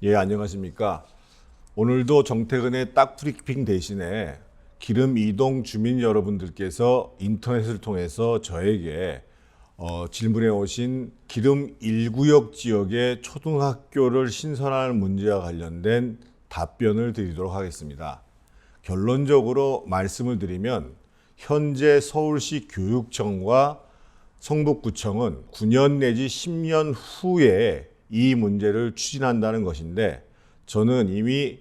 예, 안녕하십니까. 오늘도 정태근의 딱 브리핑 대신에 기름 이동 주민 여러분들께서 인터넷을 통해서 저에게 질문해 오신 기름 1구역 지역의 초등학교를 신설하는 문제와 관련된 답변을 드리도록 하겠습니다. 결론적으로 말씀을 드리면 현재 서울시 교육청과 성북구청은 9년 내지 10년 후에 이 문제를 추진한다는 것인데, 저는 이미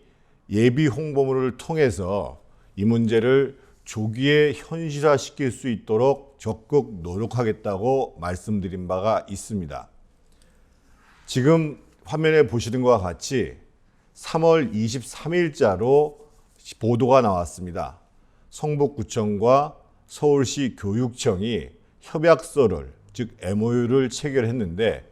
예비 홍보물을 통해서 이 문제를 조기에 현실화시킬 수 있도록 적극 노력하겠다고 말씀드린 바가 있습니다. 지금 화면에 보시는 것과 같이 3월 23일자로 보도가 나왔습니다. 성북구청과 서울시 교육청이 협약서를, 즉 MOU를 체결했는데,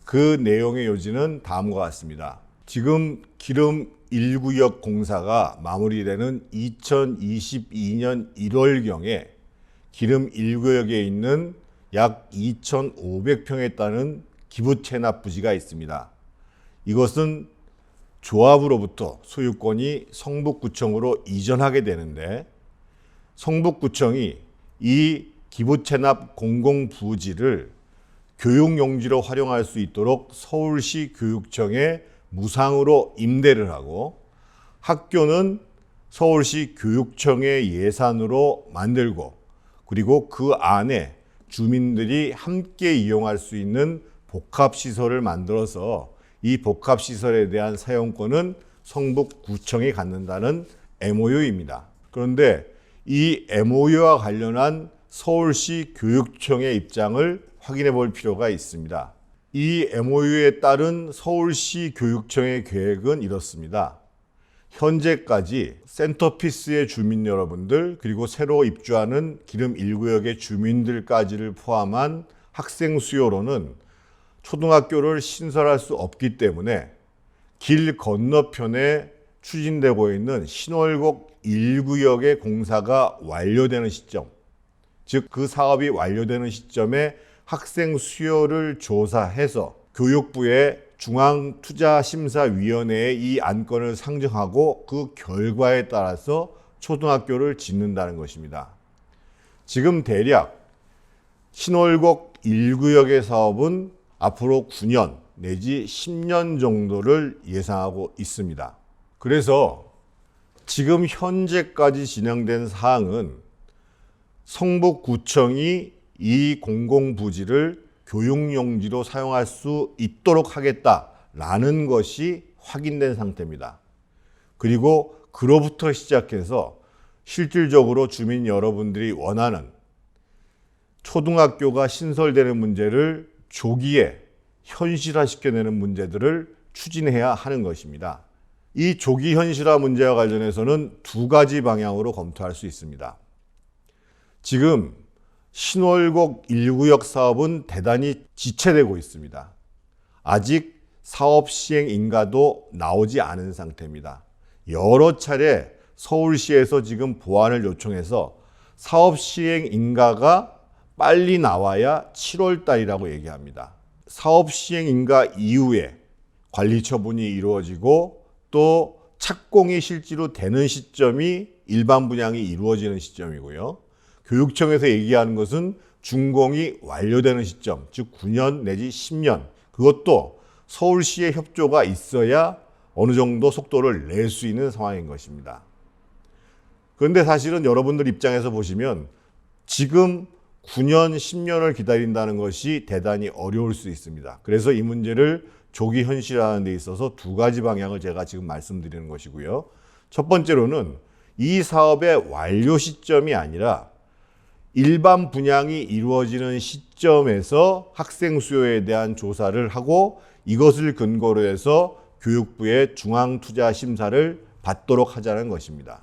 그 내용의 요지는 다음과 같습니다. 지금 기름 1구역 공사가 마무리되는 2022년 1월경에 기름 1구역에 있는 약 2,500평에 따른 기부 체납 부지가 있습니다. 이것은 조합으로부터 소유권이 성북구청으로 이전하게 되는데, 성북구청이 이 기부 체납 공공부지를 교육용지로 활용할 수 있도록 서울시 교육청에 무상으로 임대를 하고, 학교는 서울시 교육청의 예산으로 만들고, 그리고 그 안에 주민들이 함께 이용할 수 있는 복합시설을 만들어서 이 복합시설에 대한 사용권은 성북구청이 갖는다는 MOU입니다. 그런데 이 MOU와 관련한 서울시 교육청의 입장을 확인해 볼 필요가 있습니다. 이 MOU에 따른 서울시 교육청의 계획은 이렇습니다. 현재까지 센터피스의 주민 여러분들, 그리고 새로 입주하는 기름 1구역의 주민들까지를 포함한 학생 수요로는 초등학교를 신설할 수 없기 때문에 길 건너편에 추진되고 있는 신월곡 1구역의 공사가 완료되는 시점, 즉 그 사업이 완료되는 시점에 학생 수요를 조사해서 교육부의 중앙투자심사위원회에 이 안건을 상정하고 그 결과에 따라서 초등학교를 짓는다는 것입니다. 지금 대략 신월곡 1구역의 사업은 앞으로 9년 내지 10년 정도를 예상하고 있습니다. 그래서 지금 현재까지 진행된 사항은 성북구청이 이 공공부지를 교육용지로 사용할 수 있도록 하겠다라는 것이 확인된 상태입니다. 그리고 그로부터 시작해서 실질적으로 주민 여러분들이 원하는 초등학교가 신설되는 문제를 조기에 현실화시켜내는 문제들을 추진해야 하는 것입니다. 이 조기 현실화 문제와 관련해서는 두 가지 방향으로 검토할 수 있습니다. 지금 신월곡 1구역 사업은 대단히 지체되고 있습니다. 아직 사업 시행 인가도 나오지 않은 상태입니다. 여러 차례 서울시에서 지금 보완을 요청해서 사업 시행 인가가 빨리 나와야 7월 달이라고 얘기합니다. 사업 시행 인가 이후에 관리 처분이 이루어지고 또 착공이 실제로 되는 시점이 일반 분양이 이루어지는 시점이고요. 교육청에서 얘기하는 것은 준공이 완료되는 시점, 즉 9년 내지 10년, 그것도 서울시의 협조가 있어야 어느 정도 속도를 낼 수 있는 상황인 것입니다. 그런데 사실은 여러분들 입장에서 보시면 지금 9년, 10년을 기다린다는 것이 대단히 어려울 수 있습니다. 그래서 이 문제를 조기 현실화하는 데 있어서 두 가지 방향을 제가 지금 말씀드리는 것이고요. 첫 번째로는 이 사업의 완료 시점이 아니라 일반 분양이 이루어지는 시점에서 학생 수요에 대한 조사를 하고 이것을 근거로 해서 교육부의 중앙투자심사를 받도록 하자는 것입니다.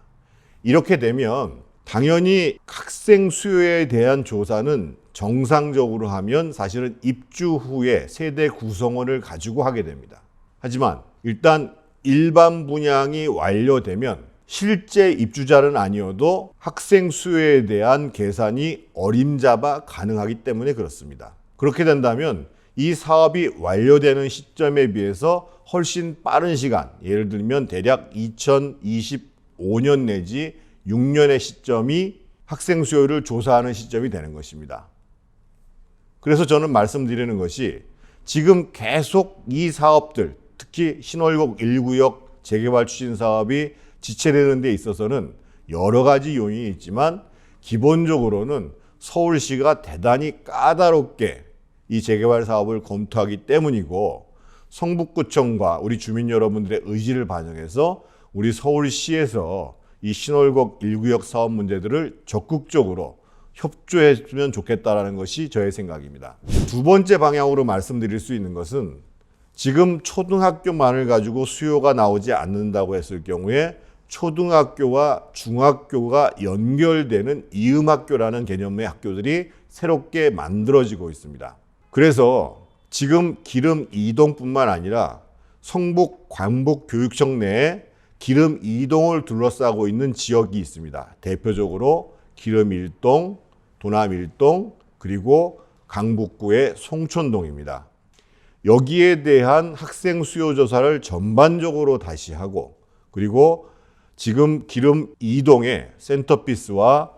이렇게 되면 당연히 학생 수요에 대한 조사는 정상적으로 하면 사실은 입주 후에 세대 구성원을 가지고 하게 됩니다. 하지만 일단 일반 분양이 완료되면 실제 입주자는 아니어도 학생 수요에 대한 계산이 어림잡아 가능하기 때문에 그렇습니다. 그렇게 된다면 이 사업이 완료되는 시점에 비해서 훨씬 빠른 시간, 예를 들면 대략 2025년 내지 6년의 시점이 학생 수요를 조사하는 시점이 되는 것입니다. 그래서 저는 말씀드리는 것이 지금 계속 이 사업들, 특히 신월곡 1구역 재개발 추진 사업이 지체되는 데 있어서는 여러 가지 요인이 있지만 기본적으로는 서울시가 대단히 까다롭게 이 재개발 사업을 검토하기 때문이고, 성북구청과 우리 주민 여러분들의 의지를 반영해서 우리 서울시에서 이 신월곡 1구역 사업 문제들을 적극적으로 협조했으면 좋겠다라는 것이 저의 생각입니다. 두 번째 방향으로 말씀드릴 수 있는 것은 지금 초등학교만을 가지고 수요가 나오지 않는다고 했을 경우에 초등학교와 중학교가 연결되는 이음학교라는 개념의 학교들이 새롭게 만들어지고 있습니다. 그래서 지금 기름 2동뿐만 아니라 성북, 광북 교육청 내에 기름 2동을 둘러싸고 있는 지역이 있습니다. 대표적으로 기름 1동, 도남 1동, 그리고 강북구의 송촌동입니다. 여기에 대한 학생 수요 조사를 전반적으로 다시 하고, 그리고 지금 기름 2동의 센터피스와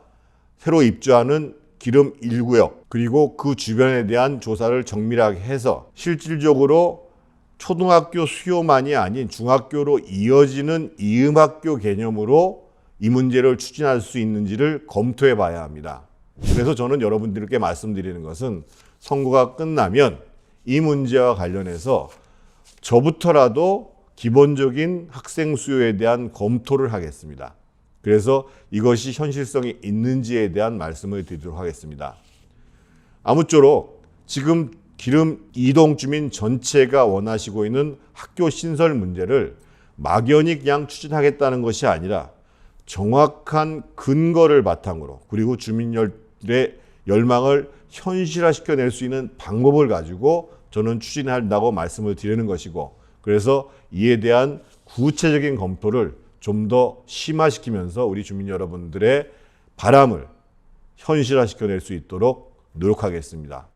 새로 입주하는 기름 1구역, 그리고 그 주변에 대한 조사를 정밀하게 해서 실질적으로 초등학교 수요만이 아닌 중학교로 이어지는 이음학교 개념으로 이 문제를 추진할 수 있는지를 검토해 봐야 합니다. 그래서 저는 여러분들께 말씀드리는 것은 선거가 끝나면 이 문제와 관련해서 저부터라도 기본적인 학생 수요에 대한 검토를 하겠습니다. 그래서 이것이 현실성이 있는지에 대한 말씀을 드리도록 하겠습니다. 아무쪼록 지금 기름 2동 주민 전체가 원하시고 있는 학교 신설 문제를 막연히 그냥 추진하겠다는 것이 아니라 정확한 근거를 바탕으로, 그리고 주민들의 열망을 현실화시켜낼 수 있는 방법을 가지고 저는 추진한다고 말씀을 드리는 것이고, 그래서 이에 대한 구체적인 검토를 좀 더 심화시키면서 우리 주민 여러분들의 바람을 현실화시켜낼 수 있도록 노력하겠습니다.